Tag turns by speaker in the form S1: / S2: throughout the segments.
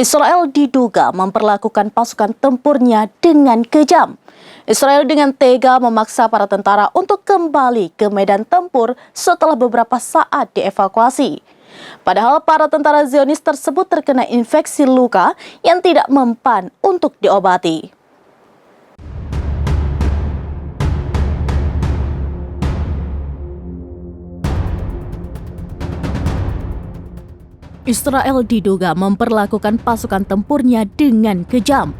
S1: Israel diduga memperlakukan pasukan tempurnya dengan kejam. Israel dengan tega memaksa para tentara untuk kembali ke medan tempur setelah beberapa saat dievakuasi. Padahal para tentara Zionis tersebut terkena infeksi luka yang tidak mempan untuk diobati. Israel diduga memperlakukan pasukan tempurnya dengan kejam.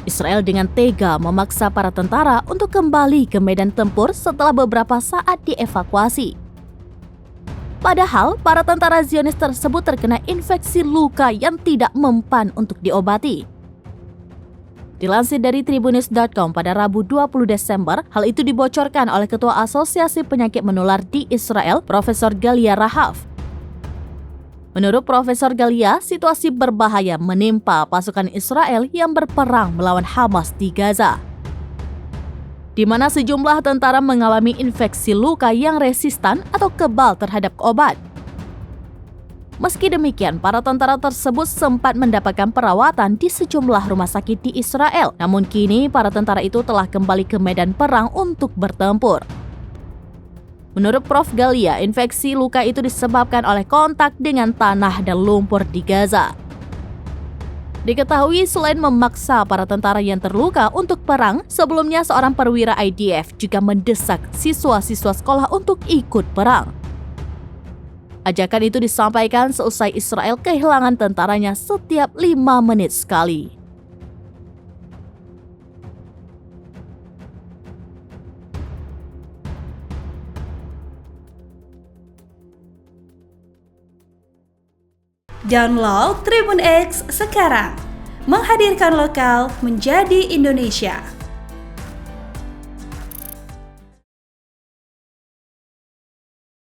S1: Israel dengan tega memaksa para tentara untuk kembali ke medan tempur setelah beberapa saat dievakuasi. Padahal, para tentara Zionis tersebut terkena infeksi luka yang tidak mempan untuk diobati. Dilansir dari Tribunnews.com pada Rabu 20 Desember, hal itu dibocorkan oleh Ketua Asosiasi Penyakit Menular di Israel, Profesor Galia Rahav. Menurut Profesor Galia, situasi berbahaya menimpa pasukan Israel yang berperang melawan Hamas di Gaza, di mana sejumlah tentara mengalami infeksi luka yang resistan atau kebal terhadap obat. Meski demikian, para tentara tersebut sempat mendapatkan perawatan di sejumlah rumah sakit di Israel. Namun kini, para tentara itu telah kembali ke medan perang untuk bertempur. Menurut Prof. Galia, infeksi luka itu disebabkan oleh kontak dengan tanah dan lumpur di Gaza. Diketahui selain memaksa para tentara yang terluka untuk perang, sebelumnya seorang perwira IDF juga mendesak siswa-siswa sekolah untuk ikut perang. Ajakan itu disampaikan seusai Israel kehilangan tentaranya setiap 5 menit sekali.
S2: Download Tribun X sekarang, menghadirkan lokal menjadi Indonesia.